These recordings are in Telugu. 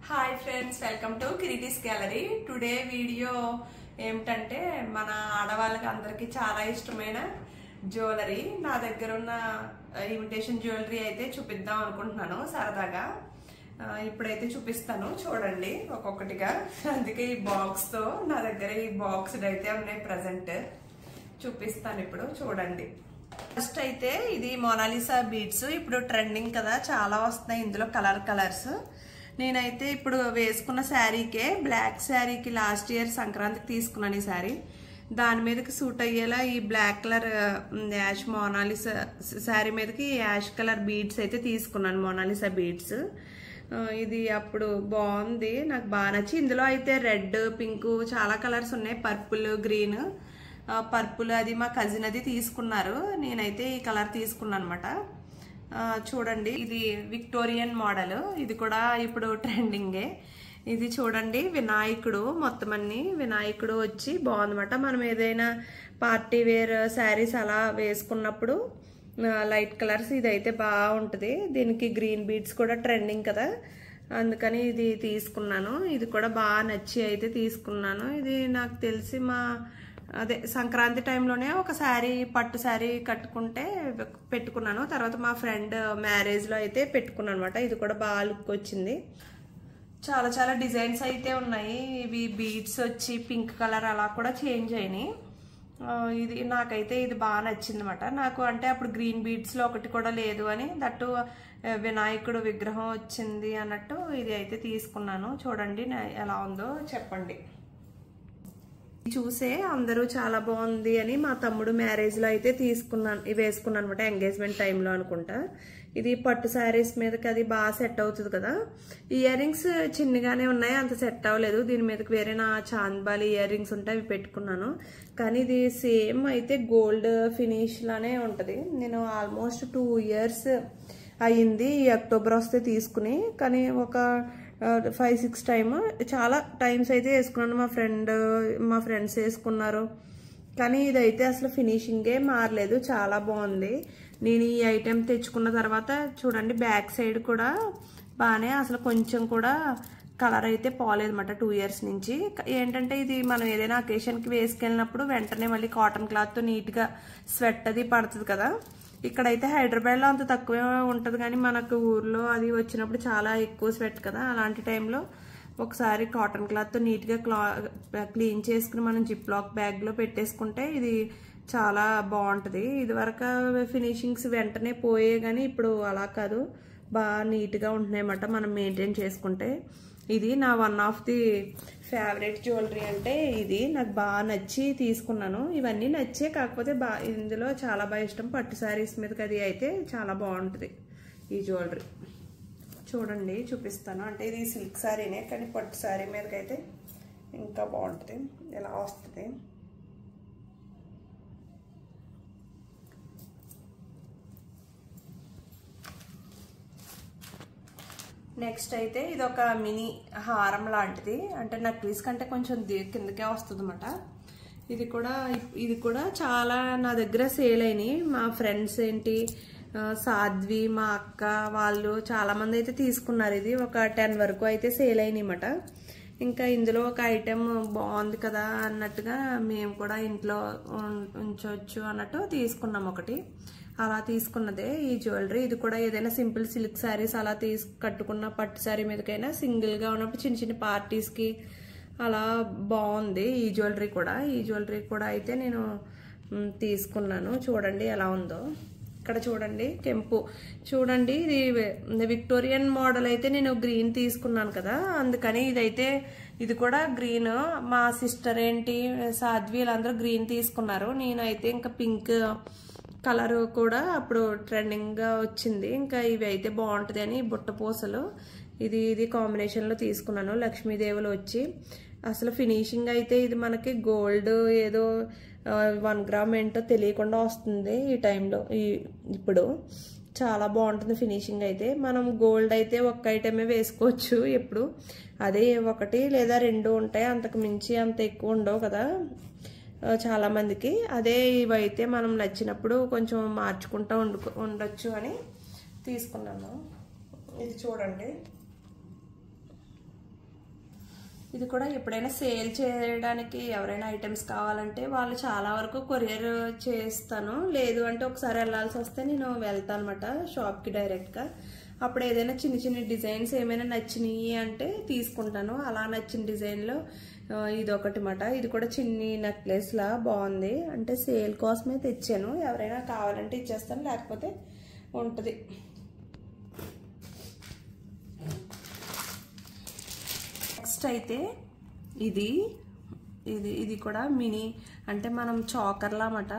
Hi friends, welcome to Kireeti's gallery. Today video ఏమిటంటే మన ఆడవాళ్ళకి అందరికీ చాలా ఇష్టమైన జ్యువెలరీ, నా దగ్గర ఉన్న ఇమిటేషన్ జ్యువెలరీ అయితే చూపిద్దాం అనుకుంటున్నాను సరదాగా. ఇప్పుడైతే చూపిస్తాను, చూడండి ఒక్కొక్కటిగా. అందుకే ఈ బాక్స్తో నా దగ్గర ఈ బాక్స్డ్ అయితే ఉన్నాయి ప్రజెంట్. చూపిస్తాను ఇప్పుడు, చూడండి. ఫస్ట్ అయితే ఇది మోనాలిసా బీడ్స్. ఇప్పుడు ట్రెండింగ్ కదా, చాలా వస్తున్నాయి ఇందులో కలర్స్. నేనైతే ఇప్పుడు వేసుకున్న శారీకే, బ్లాక్ శారీకి లాస్ట్ ఇయర్ సంక్రాంతికి తీసుకున్నాను ఈ శారీ. దాని మీదకి సూట్ అయ్యేలా ఈ black colour ash Monalisa sari మీదకి యాష్ కలర్ బీడ్స్ అయితే తీసుకున్నాను, మోనాలిసా బీడ్స్. ఇది అప్పుడు బాగుంది, నాకు బాగా నచ్చి. ఇందులో అయితే రెడ్, పింక్ చాలా కలర్స్ ఉన్నాయి, పర్పుల్, గ్రీన్. పర్పుల్ అది మా కజిన్ అది తీసుకున్నారు, నేనైతే ఈ కలర్ తీసుకున్నాను అనమాట. చూడండి, ఇది విక్టోరియన్ మోడల్, ఇది కూడా ఇప్పుడు ట్రెండింగే. ఇది చూడండి, వినాయకుడు, మొత్తం అన్ని వినాయకుడు వచ్చి బాగుందన్నమాట. మనం ఏదైనా పార్టీ వేర్ శారీస్ అలా వేసుకున్నప్పుడు లైట్ కలర్స్ ఇదైతే బాగుంటుంది. దీనికి గ్రీన్ బీడ్స్ కూడా ట్రెండింగ్ కదా, అందుకని ఇది తీసుకున్నాను. ఇది కూడా బాగా నచ్చి అయితే తీసుకున్నాను. ఇది నాకు తెలిసి అదే సంక్రాంతి టైంలోనే ఒక శారీ, పట్టు శారీ కట్టుకుంటే పెట్టుకున్నాను. తర్వాత మా ఫ్రెండ్ మ్యారేజ్లో అయితే పెట్టుకున్నాను అనమాట. ఇది కూడా బాగా లుక్ వచ్చింది. చాలా డిజైన్స్ అయితే ఉన్నాయి. ఇవి బీడ్స్ వచ్చి పింక్ కలర్ అలా కూడా చేంజ్ అయినాయి. ఇది నాకైతే ఇది బాగా నచ్చింది అనమాట. నాకు అంటే అప్పుడు గ్రీన్ బీడ్స్లో ఒకటి కూడా లేదు అని, దట్టు వినాయకుడు విగ్రహం వచ్చింది అన్నట్టు ఇది అయితే తీసుకున్నాను. చూడండి ఎలా ఉందో చెప్పండి. చూసే అందరూ చాలా బాగుంది అని మా తమ్ముడు మ్యారేజ్ లో అయితే వేసుకున్నాను అనమాట, ఎంగేజ్మెంట్ టైంలో అనుకుంటా. ఇది పట్టు శారీస్ మీదకి అది బాగా సెట్ అవుతుంది కదా. ఇయర్ రింగ్స్ చిన్నగానే ఉన్నాయి, అంత సెట్ అవ్వలేదు. దీని మీదకి వేరే నా చాంద్బాలి ఇయర్ రింగ్స్ ఉంటే అవి పెట్టుకున్నాను. కానీ ఇది సేమ్ అయితే గోల్డ్ ఫినిష్ లానే ఉంటది. నేను ఆల్మోస్ట్ 2 years అయ్యింది ఈ అక్టోబర్ వస్తే తీసుకుని. కానీ ఒక 5-6 చాలా టైమ్స్ అయితే వేసుకున్నాను. మా ఫ్రెండ్స్ వేసుకున్నారు. కానీ ఇదైతే అసలు ఫినిషింగే మారలేదు, చాలా బాగుంది. నేను ఈ ఐటెం తెచ్చుకున్న తర్వాత చూడండి, బ్యాక్ సైడ్ కూడా బాగానే, అసలు కొంచెం కూడా కలర్ అయితే పోలేదన్నమాట 2 years నుంచి. ఏంటంటే ఇది మనం ఏదైనా అకేషన్కి వేసుకెళ్ళినప్పుడు వెంటనే మళ్ళీ కాటన్ క్లాత్తో నీట్గా స్వెట్ అది పడుతుంది కదా. ఇక్కడైతే హైదరాబాద్లో అంత తక్కువే ఉంటుంది, కానీ మనకు ఊర్లో అది వచ్చినప్పుడు చాలా ఎక్కువ స్వెట్ కదా. అలాంటి టైంలో ఒకసారి కాటన్ క్లాత్తో నీట్గా క్లీన్ చేసుకుని మనం జిప్ లాక్ బ్యాగ్లో పెట్టేసుకుంటే ఇది చాలా బాగుంటుంది. ఇదివరకు ఫినిషింగ్స్ వెంటనే పోయే, కానీ ఇప్పుడు అలా కాదు, బాగా నీట్గా ఉంటున్నాయి అన్నమాట మనం మెయింటైన్ చేసుకుంటే. ఇది నా one of the favourite jewellery, అంటే ఇది నాకు బాగా నచ్చి తీసుకున్నాను. ఇవన్నీ నచ్చే, కాకపోతే ఇందులో చాలా బాగా ఇష్టం పట్టు శారీస్ మీదకి అది అయితే చాలా బాగుంటుంది ఈ జ్యువెలరీ. చూడండి చూపిస్తాను. అంటే ఇది సిల్క్ శారీనే, కానీ పట్టు శారీ మీదకైతే ఇంకా బాగుంటుంది, ఇలా వస్తుంది. నెక్స్ట్ అయితే ఇది ఒక మినీ హారం లాంటిది, అంటే నెక్లెస్ కంటే కొంచెం కిందకే వస్తుంది అన్నమాట. ఇది కూడా చాలా నా దగ్గర సేల్ అయినాయి. మా ఫ్రెండ్స్ ఏంటి, సాధ్వి, మా అక్క వాళ్ళు చాలా మంది అయితే తీసుకున్నారు. ఇది ఒక 10 వరకు అయితే సేల్ అయినాయి అన్నమాట. ఇంకా ఇందులో ఒక ఐటెం బాగుంది కదా అన్నట్టుగా మేము కూడా ఇంట్లో ఉంచవచ్చు అన్నట్టు తీసుకున్నాం ఒకటి. అలా తీసుకున్నదే ఈ జ్యువెలరీ. ఇది కూడా ఏదైనా సింపుల్ సిల్క్ శారీస్ అలా కట్టుకున్న పట్టు శారీ మీదకైనా సింగిల్గా ఉన్నప్పుడు చిన్న పార్టీస్కి అలా బాగుంది ఈ జ్యువెలరీ కూడా. ఈ జ్యువెలరీ కూడా అయితే నేను తీసుకున్నాను. చూడండి ఎలా ఉందో. ఇక్కడ చూడండి కెంపు, చూడండి ఇది విక్టోరియన్ మోడల్ అయితే నేను గ్రీన్ తీసుకున్నాను కదా, అందుకని ఇది కూడా గ్రీన్. మా సిస్టర్ ఏంటి, సాధ్వి వీళ్ళందరూ గ్రీన్ తీసుకున్నారు. నేనైతే ఇంకా పింక్ కలర్ కూడా అప్పుడు ట్రెండింగ్గా వచ్చింది. ఇంకా ఇవి అయితే బాగుంటుంది అని బుట్ట పూసలు ఇది కాంబినేషన్లో తీసుకున్నాను. లక్ష్మీదేవులు వచ్చి అసలు ఫినిషింగ్ అయితే ఇది మనకి గోల్డ్ ఏదో 1 గ్రామ్ ఏంటో తెలియకుండా వస్తుంది ఈ టైంలో. ఇప్పుడు చాలా బాగుంటుంది ఫినిషింగ్ అయితే. మనం గోల్డ్ అయితే ఒక్క ఐటమే వేసుకోవచ్చు ఎప్పుడు, అదే 1 లేదా 2 ఉంటాయి, అంతకు మించి అంత ఎక్కువ ఉండవు కదా చాలా మందికి. అదే ఇవైతే మనం నచ్చినప్పుడు కొంచెం మార్చుకుంటూ ఉండొచ్చు అని తీసుకున్నాను. ఇది చూడండి, ఇది కూడా ఎప్పుడైనా సేల్ చేయడానికి ఎవరైనా ఐటమ్స్ కావాలంటే వాళ్ళు చాలా వరకు కొరియర్ చేస్తాను, లేదు అంటే ఒకసారి వెళ్ళాల్సి వస్తే నేను వెళ్తాను అనమాట షాప్కి డైరెక్ట్గా. అప్పుడు ఏదైనా చిన్న చిన్న డిజైన్స్ ఏమైనా నచ్చినాయి అంటే తీసుకుంటాను. అలా నచ్చిన డిజైన్లో ఇది ఒకటి మాట. ఇది కూడా చిన్ని నెక్లెస్ లా బాగుంది, అంటే సేల్ కోసమే తెచ్చాను. ఎవరైనా కావాలంటే ఇచ్చేస్తాను, లేకపోతే ఉంటుంది. నెక్స్ట్ అయితే ఇది కూడా మినీ, అంటే మనం చాకర్లా అన్నమాట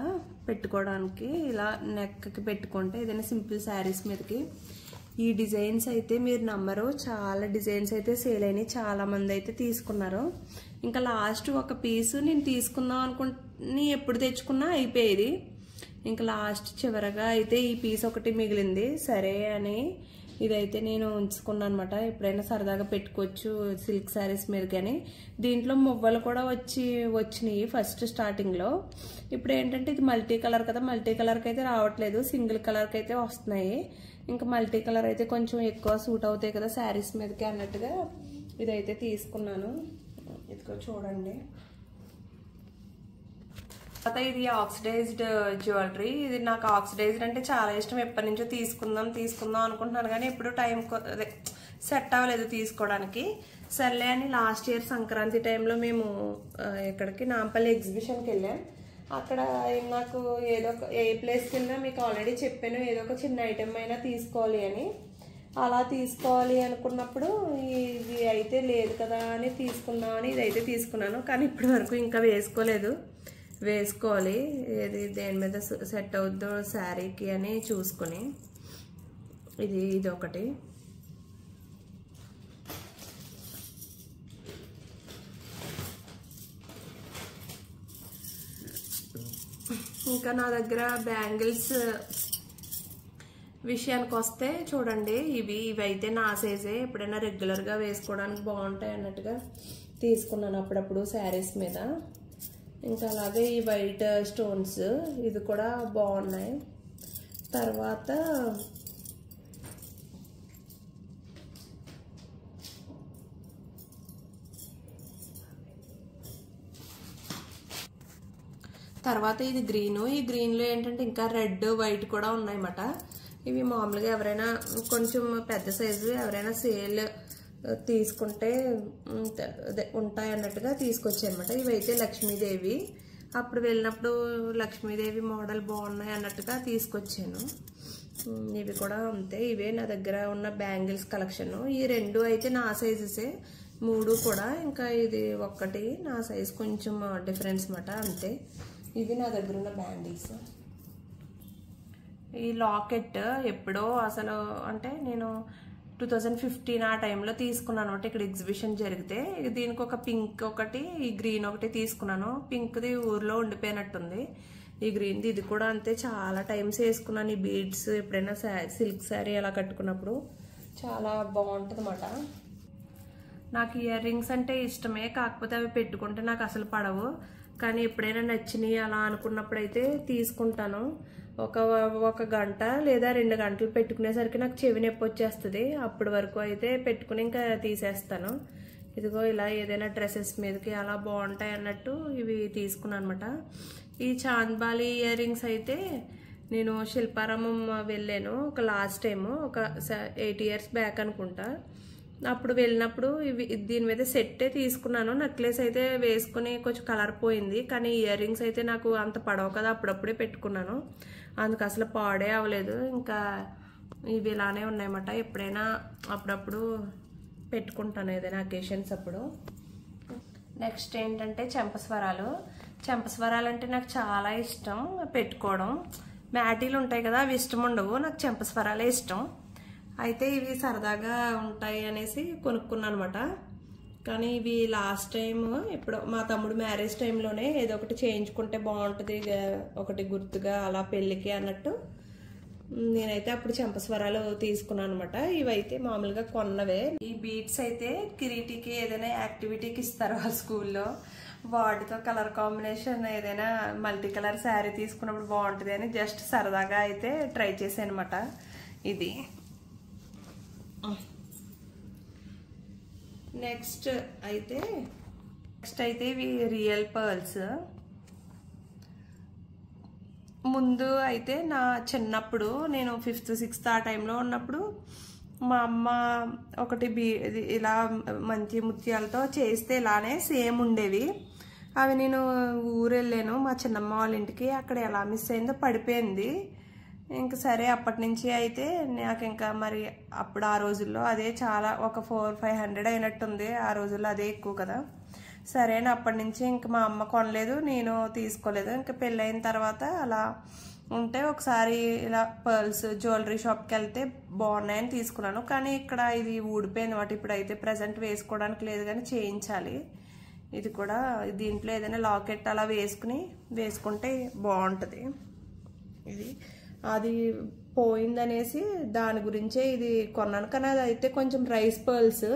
పెట్టుకోవడానికి. ఇలా నెక్కి పెట్టుకుంటే ఏదైనా సింపుల్ శారీస్ మీదకి. ఈ డిజైన్స్ అయితే మీరు నమ్మరు, చాలా డిజైన్స్ అయితే సేల్ అయినాయి, చాలా మంది అయితే తీసుకున్నారు. ఇంకా లాస్ట్ ఒక పీసు నేను తీసుకుందాం అనుకుంటుని ఎప్పుడు తెచ్చుకున్నా అయిపోయేది. ఇంకా లాస్ట్ చివరగా అయితే ఈ పీస్ ఒకటి మిగిలింది. సరే అని ఇదైతే నేను ఉంచుకున్నాను అనమాట. ఎప్పుడైనా సరదాగా పెట్టుకోవచ్చు సిల్క్ శారీస్ మీద. కానీ దీంట్లో మువ్వలు కూడా వచ్చినాయి ఫస్ట్ స్టార్టింగ్లో. ఇప్పుడు ఏంటంటే ఇది మల్టీ కలర్ కదా, మల్టీ కలర్కి అయితే రావట్లేదు, సింగిల్ కలర్కి అయితే వస్తున్నాయి. ఇంకా మల్టీ కలర్ అయితే కొంచెం ఎక్కువ సూట్ అవుతాయి కదా శారీస్ మీదకి అన్నట్టుగా ఇదైతే తీసుకున్నాను. ఇదిగో చూడండి. తర్వాత ఇది ఆక్సిడైజ్డ్ జ్యువెలరీ. ఇది నాకు ఆక్సిడైజ్డ్ అంటే చాలా ఇష్టం, ఎప్పటి నుంచో తీసుకుందాం అనుకుంటున్నాను, కానీ ఎప్పుడు టైం సెట్ అవ్వలేదు తీసుకోవడానికి. సర్లే అని లాస్ట్ ఇయర్ సంక్రాంతి టైంలో మేము ఇక్కడికి నాంపల్లి ఎగ్జిబిషన్కి వెళ్ళాం. అక్కడ నాకు ఏ ప్లేస్కి వెళ్ళినా మీకు ఆల్రెడీ చెప్పాను, ఏదో ఒక చిన్న ఐటెం అయినా తీసుకోవాలి అని. అలా తీసుకోవాలి అనుకున్నప్పుడు ఇది అయితే లేదు కదా అని తీసుకుందామని ఇదైతే తీసుకున్నాను. కానీ ఇప్పటి వరకు ఇంకా వేసుకోవాలి, ఏది దేని మీద సెట్ అవుద్దో శారీకి అని చూసుకొని. ఇది ఒకటి. ఇంకా నా దగ్గర బ్యాంగిల్స్ విషయానికి వస్తే చూడండి, ఇవైతే నా సైజే, ఎప్పుడైనా రెగ్యులర్గా వేసుకోవడానికి బాగుంటాయి అన్నట్టుగా తీసుకున్నాను అప్పుడప్పుడు శారీస్ మీద. ఇంకా అలాగే ఈ వైట్ స్టోన్స్ ఇది కూడా బాగున్నాయి. తర్వాత ఇది గ్రీను. ఈ గ్రీన్లో ఏంటంటే ఇంకా రెడ్ వైట్ కూడా ఉన్నాయన్నమాట. ఇవి మామూలుగా ఎవరైనా కొంచెం పెద్ద సైజు ఎవరైనా సేల్ తీసుకుంటే ఉంటాయి అన్నట్టుగా తీసుకొచ్చాయన్నమాట. ఇవైతే లక్ష్మీదేవి, అప్పుడు వెళ్ళినప్పుడు లక్ష్మీదేవి మోడల్ బాగున్నాయి అన్నట్టుగా తీసుకొచ్చాను. ఇవి కూడా అంతే, ఇవే నా దగ్గర ఉన్న బ్యాంగిల్స్ కలెక్షన్. ఈ రెండు అయితే నా సైజెసే, మూడు కూడా. ఇంకా ఇది ఒక్కటి నా సైజ్ కొంచెం డిఫరెన్స్ మాట, అంతే. ఇవి నా దగ్గర ఉన్న బ్యాంగిల్స్. ఈ లాకెట్ ఎప్పుడో అసలు అంటే నేను 2015 ఆ టైంలో తీసుకున్నాను అనమాట, ఇక్కడ ఎగ్జిబిషన్ జరిగితే. దీనికి ఒక పింక్ ఒకటి, ఈ గ్రీన్ ఒకటి తీసుకున్నాను. పింక్ది ఊర్లో ఉండిపోయినట్టుంది, ఈ గ్రీన్ది. ఇది కూడా అంతే, చాలా టైమ్స్ వేసుకున్నాను ఈ బీడ్స్. ఎప్పుడైనా సిల్క్ శారీ అలా కట్టుకున్నప్పుడు చాలా బాగుంటుంది అన్నమాట. నాకు ఇయర్ రింగ్స్ అంటే ఇష్టమే, కాకపోతే అవి పెట్టుకుంటే నాకు అసలు పడవు. కానీ ఎప్పుడైనా నచ్చినాయి అలా అనుకున్నప్పుడు అయితే తీసుకుంటాను. ఒక గంట లేదా 2 గంటలు పెట్టుకునేసరికి నాకు చెవి నొప్పి వచ్చేస్తుంది. అప్పటి వరకు అయితే పెట్టుకుని ఇంకా తీసేస్తాను. ఇదిగో ఇలా ఏదైనా డ్రెస్సెస్ మీదకి అలా బాగుంటాయి అన్నట్టు ఇవి తీసుకున్నాను అనమాట. ఈ చాంద్బాలి ఇయర్ రింగ్స్ అయితే నేను శిల్పారామం వెళ్ళాను ఒక లాస్ట్ టైము, ఒక 8 years బ్యాక్ అనుకుంటా. అప్పుడు వెళ్ళినప్పుడు దీని మీద సెట్టే తీసుకున్నాను. నెక్లెస్ అయితే వేసుకుని కొంచెం కలర్ పోయింది, కానీ ఇయర్ రింగ్స్ అయితే నాకు అంత పడవు కదా, అప్పుడప్పుడే పెట్టుకున్నాను, అందుకు అసలు పాడే అవ్వలేదు. ఇంకా ఇవి ఇలానే ఉన్నాయన్నమాట. ఎప్పుడైనా అప్పుడప్పుడు పెట్టుకుంటాను ఏదైనా అకేషన్స్ అప్పుడు. నెక్స్ట్ ఏంటంటే చెంపస్వరాలు. చెంపస్వరాలు అంటే నాకు చాలా ఇష్టం పెట్టుకోవడం. మ్యాటీలు ఉంటాయి కదా, అవి ఇష్టం ఉండవు, నాకు చెంపస్వరాలే ఇష్టం. అయితే ఇవి సరదాగా ఉంటాయి అనేసి కొనుక్కున్నాను అనమాట. కానీ ఇవి లాస్ట్ టైం ఇప్పుడు మా తమ్ముడు మ్యారేజ్ టైంలోనే ఏదో ఒకటి చేయించుకుంటే బాగుంటుంది ఒకటి గుర్తుగా అలా పెళ్ళికి అన్నట్టు నేనైతే అప్పుడు చెంపస్వరాలు తీసుకున్నాను అనమాట. ఇవైతే మామూలుగా కొన్నవే. ఈ బీడ్స్ అయితే కిరీటికి ఏదైనా యాక్టివిటీకి ఇస్తారు వాళ్ళ స్కూల్లో, వాటితో కలర్ కాంబినేషన్ ఏదైనా మల్టీ కలర్ శారీ తీసుకున్నప్పుడు బాగుంటుంది అని జస్ట్ సరదాగా అయితే ట్రై చేశాను అనమాట. ఇది నెక్స్ట్ అయితే ఇవి రియల్ పర్ల్స్. ముందు అయితే నా చిన్నప్పుడు నేను 5th 6th ఆ టైంలో ఉన్నప్పుడు మా అమ్మ ఒకటి ఇలా మంచి ముత్యాలతో చేస్తే ఇలానే సేమ్ ఉండేవి. అవి నేను ఊరు వెళ్ళాను మా చిన్నమ్మ వాళ్ళ ఇంటికి, అక్కడ ఎలా మిస్ అయిందో పడిపోయింది. ఇంక సరే అప్పటి నుంచి అయితే నాకు ఇంకా మరి అప్పుడు ఆ రోజుల్లో అదే చాలా ఒక 400-500 అయినట్టుంది. ఆ రోజుల్లో అదే ఎక్కువ కదా. సరే అప్పటి నుంచి ఇంక మా అమ్మ కొనలేదు, నేను తీసుకోలేదు. ఇంకా పెళ్ళైన తర్వాత అలా ఉంటే ఒకసారి ఇలా పర్ల్స్ జ్యువెలరీ షాప్కి వెళ్తే బాగున్నాయని తీసుకున్నాను. కానీ ఇక్కడ ఇది ఊడిపోయింది వాటి. ఇప్పుడు అయితే ప్రజెంట్ వేసుకోవడానికి లేదు కానీ చేయించాలి. ఇది కూడా దీంట్లో ఏదైనా లాకెట్ అలా వేసుకుంటే బాగుంటుంది. ఇది అది పోయిందనేసి దాని గురించే ఇది కొన్నాను. కానీ అది అయితే కొంచెం రైస్ పర్ల్స్,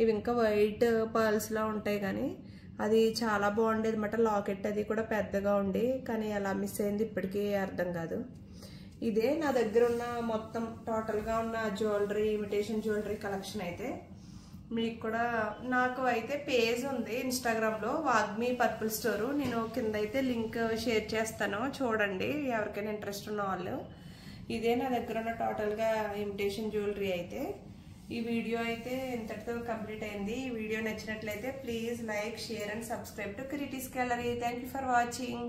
ఇవి ఇంకా వైట్ పర్ల్స్లా ఉంటాయి. కానీ అది చాలా బాగుండేది అన్నమాట. లాకెట్ అది కూడా పెద్దగా ఉండి, కానీ ఎలా మిస్ అయింది ఇప్పటికీ అర్థం కాదు. ఇదే నా దగ్గర ఉన్న మొత్తం టోటల్గా ఉన్న జ్యువెలరీ, ఇమిటేషన్ జ్యువెలరీ కలెక్షన్. అయితే మీకు కూడా నాకు అయితే పేజ్ ఉంది ఇన్స్టాగ్రామ్లో, వాగ్మి పర్పుల్ స్టోరు. నేను కింద అయితే లింక్ షేర్ చేస్తాను, చూడండి ఎవరికైనా ఇంట్రెస్ట్ ఉన్న వాళ్ళు. ఇదే నా దగ్గర ఉన్న టోటల్గా ఇమిటేషన్ జ్యువెలరీ. అయితే ఈ వీడియో అయితే ఇంతటితో కంప్లీట్ అయింది. ఈ వీడియో నచ్చినట్లయితే please like, share and subscribe to Kireeti's gallery. Thank you for watching.